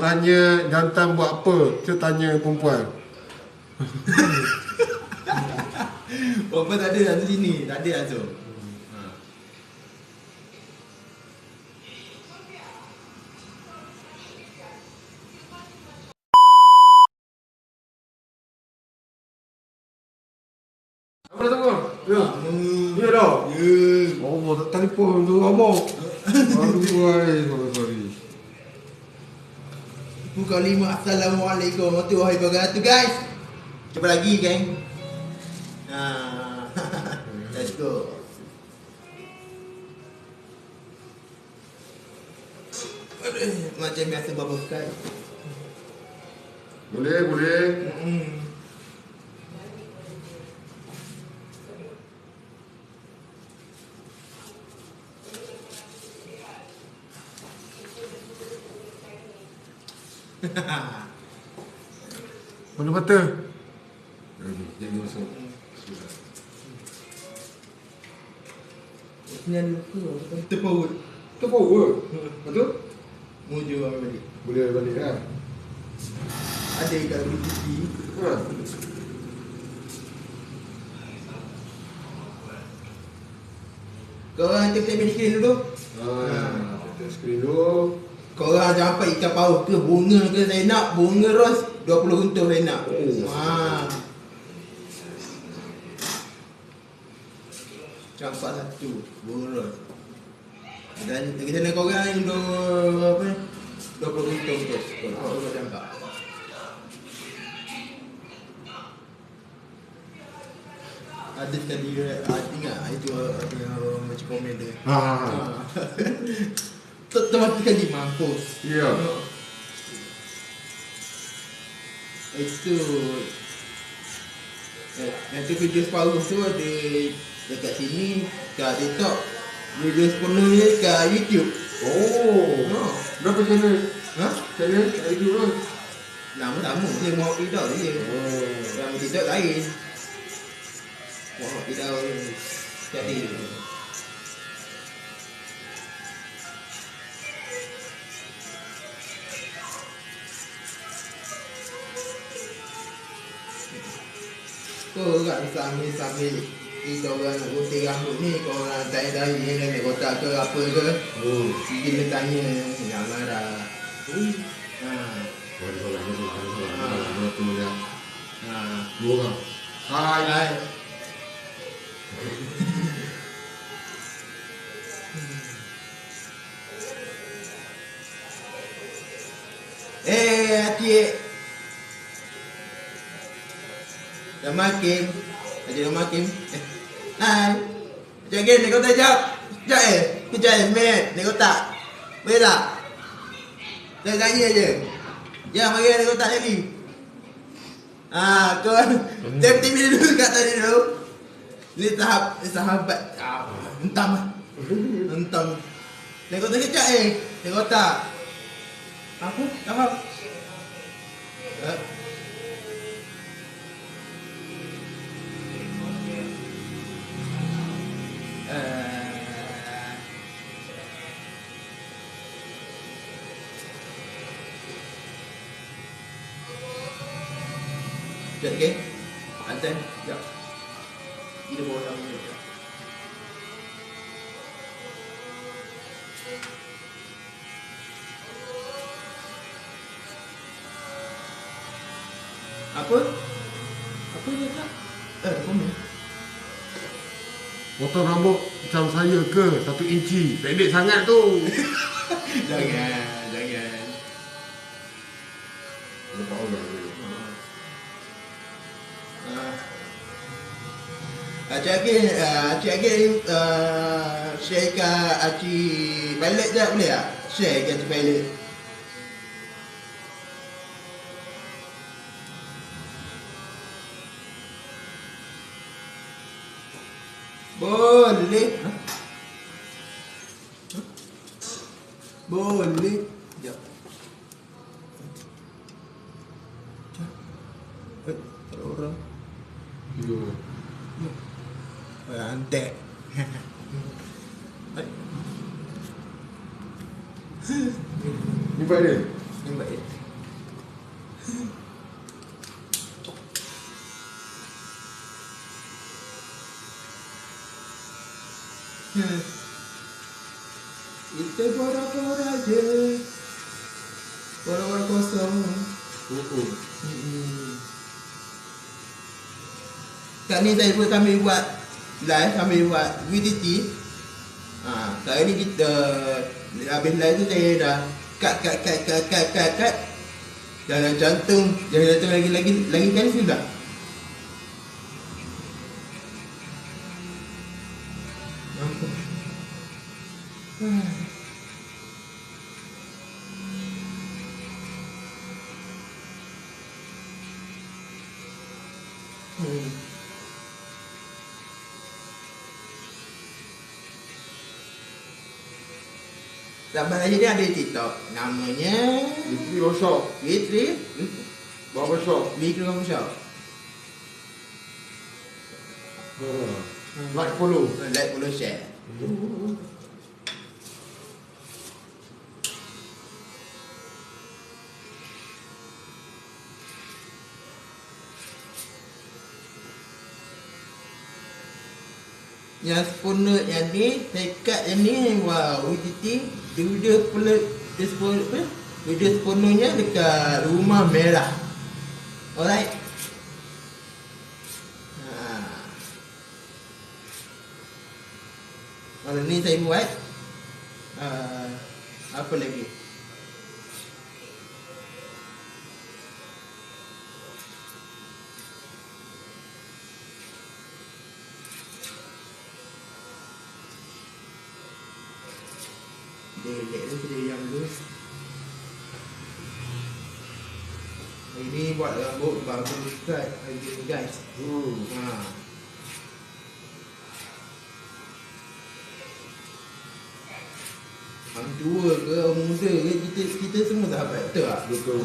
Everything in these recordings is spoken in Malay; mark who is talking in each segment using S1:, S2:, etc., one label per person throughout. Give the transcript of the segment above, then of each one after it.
S1: Tanya jantan buat apa? Kita tanya perempuan.
S2: Perempuan tak ada satu sini. Tak ada tu.
S1: Apa dah tunggu? Ya. Ya dah.
S2: Ya.
S1: Allah, tak telefon tu abang. Aduh, sorry.
S2: Buka 5. Assalamualaikum warahmatullahi wabarakatuh guys. Jumpa lagi geng. Let's go. Macam biasa babakkan.
S1: Boleh. Mana mata? Jadi masuk.
S2: Ini ada luka. Terpaut.
S1: Terpower. Betul?
S2: Muju ambil balik.
S1: Boleh balik kan?
S2: Ada kat BTP.
S1: Ha.
S2: Korang tengok mini screen dulu.
S1: Kita screen dulu.
S2: Korang sampai ikan paus ke bunga ke saya nak. Bunga ros 20 runtuh saya nak. Campak satu bunga ros. Dan kita nak korang yang 20 runtuh tu. Korang campak. Ada tadi ingat itu yang macam komen tu. Termatikan di mampus.
S1: Ya.
S2: Itu nanti video separuh tu ada dekat sini kat TikTok. Video sepenuhnya kat YouTube.
S1: Oh. Berapa channel? Channel kat YouTube kan?
S2: Nama sama je mau TikTok je. Nama TikTok lain. Mau TikTok jadi. Korang sambil kita orang nak gunting rambut ni, korang tanya-tanya ni nenek kotak ke apa ke. Kita tanya yang marah.
S1: Dua orang. Hai.
S2: Cik. Dah makin. Dah makin. Hai. Cik Gen, ni kau tak jawab. Kejap minit. Ni kau tak. Boleh tak? Dah tanya je. Ya, mari ni kau tak jadi. Kau TV dulu kat tadi dulu. Ni sahabat. Hentam. Ni kau tak kejap Ni kau tak. Apa? Sekejap okay? Antan, sekejap. Kita bawa sama ni. Apa dia tak? Komen.
S1: Potong rambut macam saya ke 1 inci. Pendek sangat tu.
S2: Jangan.
S1: Lepas orang ni.
S2: Cik Agil share kat Acik Pilot je boleh tak? Share kat Acik Pilot. Boleh. Boleh. Sekejap. Kontak.
S1: Ni baik dia.
S2: Nampak ya? Kita borak-borak je. Borak-borak kosong. Sekarang ni kami buat live, kami buat VTT. Sekarang ni kita habis live tu saya dah cut. Jangan cantum lagi cancel dah. Sahabat aja dia ada TikTok. Namanya
S1: Witri Workshop.
S2: Witri
S1: Barbershop.
S2: Barbershop.
S1: Like, follow.
S2: Like, follow, share. Yang sempurna yang ni, saya cut yang ni, wow, VTT, video sempurnanya dekat Rumah Merah. Alright. Kalau ni saya buat apa lagi? Delete tu kita diam dulu. Ini buat rambut bagus kat guys. Orang tua ke orang muda ke, kita semua sahabat, betul tak?
S1: Betul.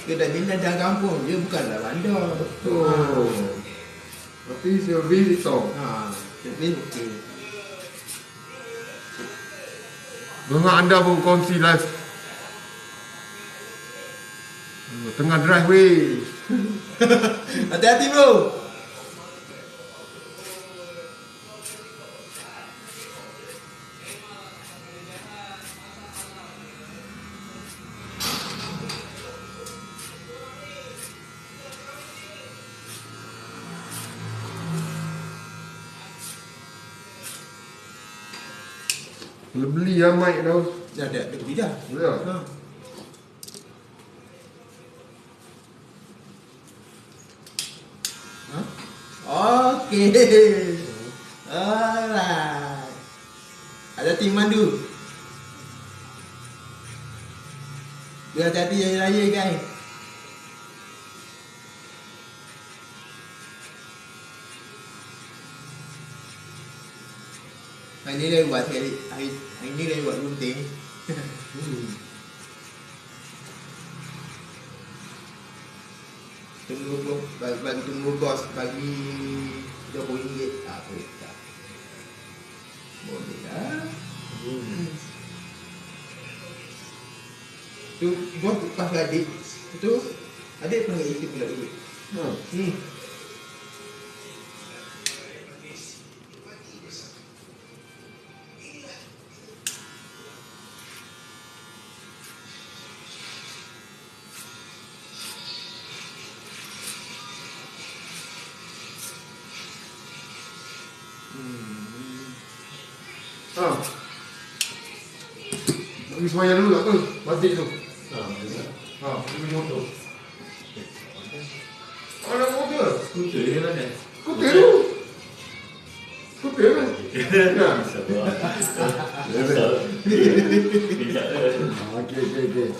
S2: Kedai bina dalam kampung, dia bukanlah bandar.
S1: Betul. Tapi saya visitor.
S2: Jadi okey.
S1: Dengar anda pun kongsi live. Tengah driveway.
S2: Hati-hati bro.
S1: Boleh beli lah mic tau.
S2: Dah beli dah.
S1: Ya.
S2: Okey. Alright. Ada tim mandu. Dia hati-hati Hari Raya guys. Hari ni dia buat hari ni dia buat gunting. Tunggu bos bagi RM20. Boleh tak? Boleh tak? Tu bos pas adik. Tu adik pernah isi pula duit.
S1: Pergi semayang dulu tak apa? Masjid tu. Pergi motor. Ada motor?
S3: Skuter dia mana?
S1: Skuter tu. Skuter kan?
S3: Bisa buat. Bisa. Bisa.
S1: Okey.